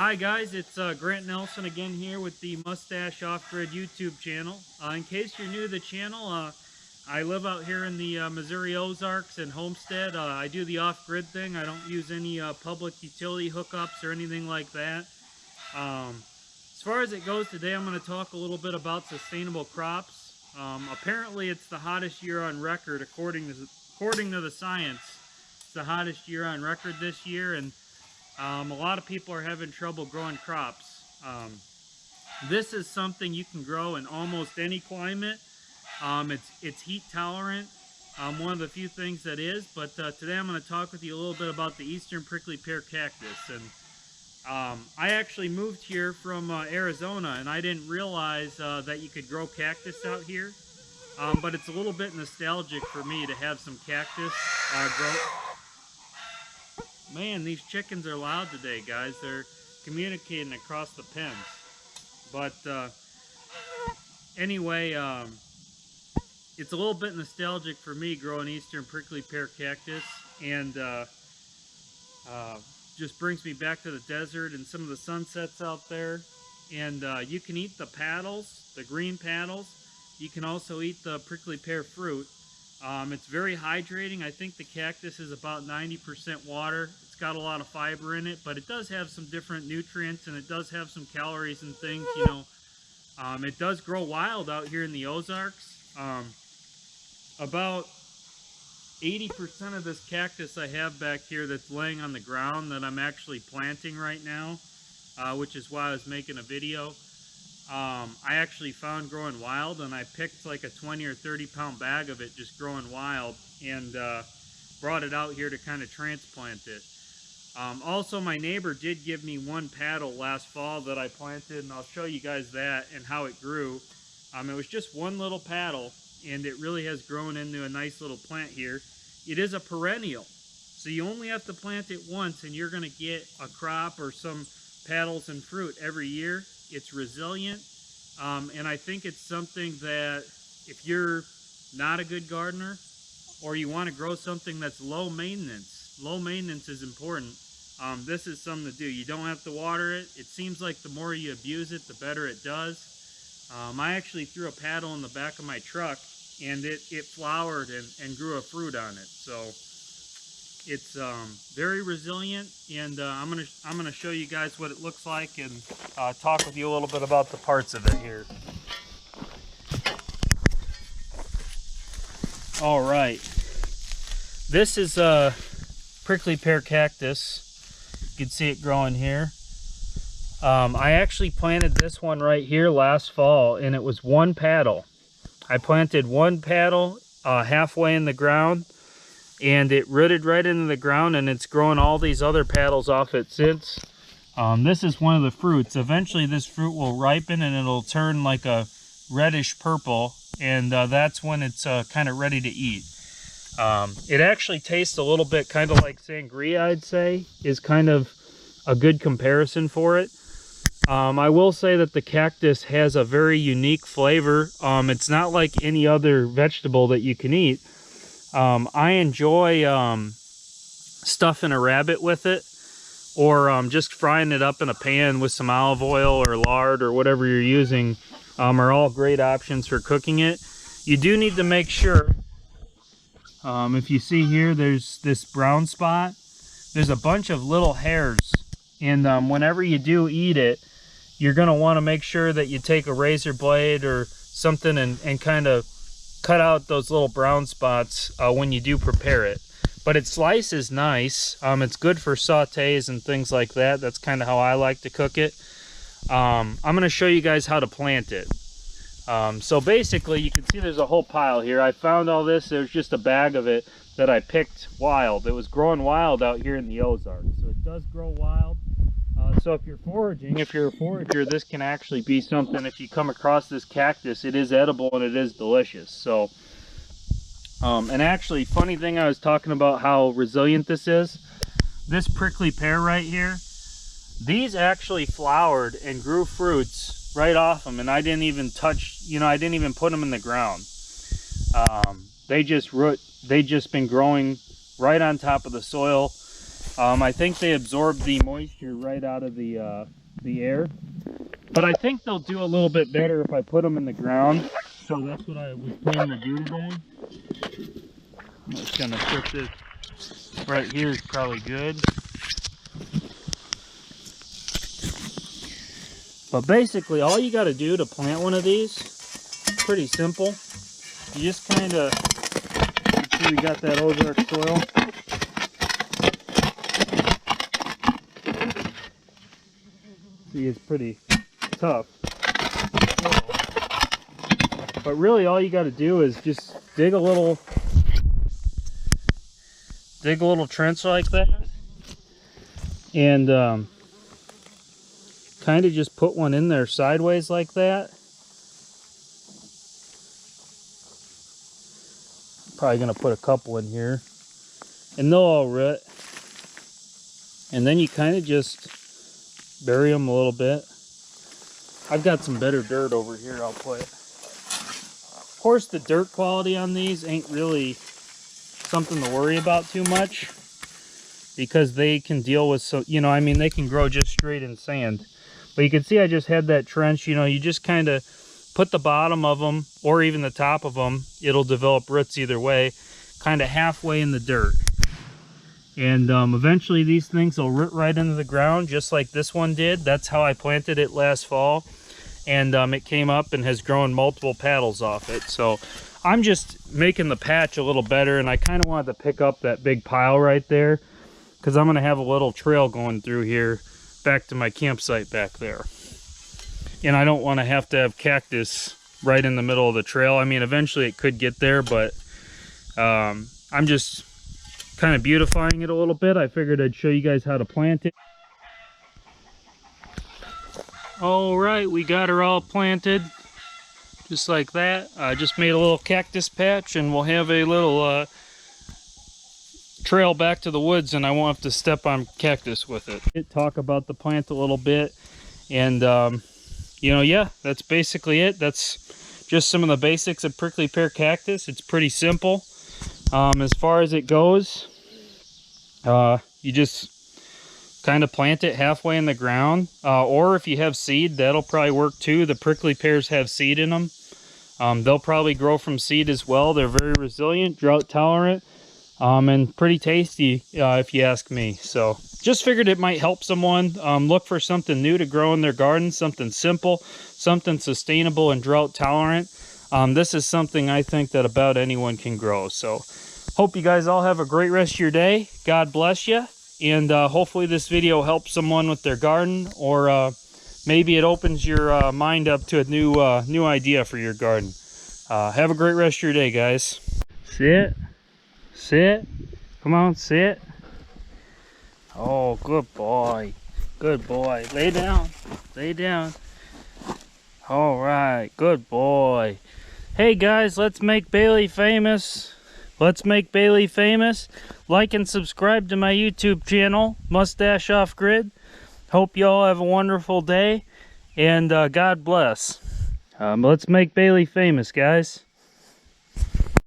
Hi guys, it's Grant Nelson again here with the Mustache Off-Grid YouTube channel. In case you're new to the channel, I live out here in the Missouri Ozarks and Homestead. I do the off-grid thing. I don't use any public utility hookups or anything like that. As far as it goes today, I'm going to talk a little bit about sustainable crops. Apparently it's the hottest year on record according to the science. It's the hottest year on record this year, and a lot of people are having trouble growing crops. This is something you can grow in almost any climate. It's heat tolerant, one of the few things that is, but today I'm going to talk with you a little bit about the eastern prickly pear cactus. And I actually moved here from Arizona, and I didn't realize that you could grow cactus out here, but it's a little bit nostalgic for me to have some cactus grow. Man, these chickens are loud today, guys. They're communicating across the pens. But anyway, it's a little bit nostalgic for me growing eastern prickly pear cactus, and just brings me back to the desert and some of the sunsets out there. And you can eat the petals, the green petals. You can also eat the prickly pear fruit. It's very hydrating. I think the cactus is about 90% water. It's got a lot of fiber in it, but it does have some different nutrients, and it does have some calories and things, you know. It does grow wild out here in the Ozarks. About 80% of this cactus I have back here that's laying on the ground that I'm actually planting right now, which is why I was making a video. I actually found growing wild, and I picked like a 20 or 30 pound bag of it just growing wild, and brought it out here to kind of transplant it. Also, my neighbor did give me one paddle last fall that I planted, and I'll show you guys that and how it grew. It was just one little paddle, and it really has grown into a nice little plant here. It is a perennial, so you only have to plant it once, and you're going to get a crop or some paddles and fruit every year. It's resilient, and I think it's something that if you're not a good gardener, or you want to grow something that's low maintenance is important. This is something to do. You don't have to water it. It seems like the more you abuse it, the better it does. I actually threw a paddle in the back of my truck, and it flowered and grew a fruit on it. So it's very resilient, and I'm gonna show you guys what it looks like, and talk with you a little bit about the parts of it here. All right, this is a prickly pear cactus. You can see it growing here. I actually planted this one right here last fall, and it was one paddle. I planted one paddle halfway in the ground, and it rooted right into the ground, and it's growing all these other paddles off it since. This is one of the fruits. Eventually this fruit will ripen, and it'll turn like a reddish purple, and that's when it's kind of ready to eat. It actually tastes a little bit kind of like sangria, I'd say, is kind of a good comparison for it. I will say that the cactus has a very unique flavor. It's not like any other vegetable that you can eat. I enjoy stuffing a rabbit with it, or just frying it up in a pan with some olive oil or lard or whatever you're using, are all great options for cooking it. You do need to make sure, if you see here, there's this brown spot. There's a bunch of little hairs, and whenever you do eat it, you're going to want to make sure that you take a razor blade or something and kind of cut out those little brown spots when you do prepare it. But it slices nice. It's good for sautés and things like that. That's kind of how I like to cook it. I'm going to show you guys how to plant it. So basically, you can see there's a whole pile here. I found all this. There's just a bag of it that I picked wild. It was growing wild out here in the Ozarks. So it does grow wild. So if you're a forager, this can actually be something. If you come across this cactus, it is edible and it is delicious. So, and actually, funny thing, I was talking about how resilient this is. This prickly pear right here, these actually flowered and grew fruits right off them, and I didn't even touch, I didn't even put them in the ground. They just been growing right on top of the soil. I think they absorb the moisture right out of the air. But I think they'll do a little bit better if I put them in the ground. So that's what I was planning to do today. I'm just gonna put this right here is probably good. But basically all you got to do to plant one of these, pretty simple. You just kind of, see we got that Ozark soil. See, it's pretty tough. But really all you got to do is just dig a little trench like that. And kind of just put one in there sideways like that. Probably gonna put a couple in here, and they'll all root. And then you kind of just bury them a little bit. I've got some better dirt over here I'll put. Of course, the dirt quality on these ain't really something to worry about too much, because they can deal with, so you know, I mean, they can grow just straight in sand. But you can see I just had that trench. You know, you just kind of put the bottom of them, or even the top of them, it'll develop roots either way, kind of halfway in the dirt. And eventually these things will root right into the ground, just like this one did. That's how I planted it last fall. And it came up and has grown multiple paddles off it. So I'm just making the patch a little better, and I kind of wanted to pick up that big pile right there, because I'm going to have a little trail going through here back to my campsite back there. And I don't want to have cactus right in the middle of the trail. I mean, eventually it could get there, but I'm just kind of beautifying it a little bit. I figured I'd show you guys how to plant it. All right, we got her all planted just like that. I just made a little cactus patch, and we'll have a little trail back to the woods, and I won't have to step on cactus with it. Talk about the plant a little bit, and you know, yeah, that's basically it. That's just some of the basics of prickly pear cactus. It's pretty simple. As far as it goes, you just kind of plant it halfway in the ground, or if you have seed, that'll probably work too. The prickly pears have seed in them. They'll probably grow from seed as well. They're very resilient, drought tolerant, and pretty tasty, if you ask me. So just figured it might help someone look for something new to grow in their garden, something simple, something sustainable and drought tolerant. This is something I think that about anyone can grow. So hope you guys all have a great rest of your day. God bless you. And hopefully this video helps someone with their garden, or maybe it opens your mind up to a new idea for your garden. Have a great rest of your day, guys. Sit. Sit. Come on, sit. Oh, good boy. Good boy. Lay down. Lay down. All right. Good boy. Hey, guys, let's make Bailey famous. Let's make Bailey famous. Like and subscribe to my YouTube channel, Mustache Off Grid. Hope you all have a wonderful day, and God bless. Let's make Bailey famous, guys.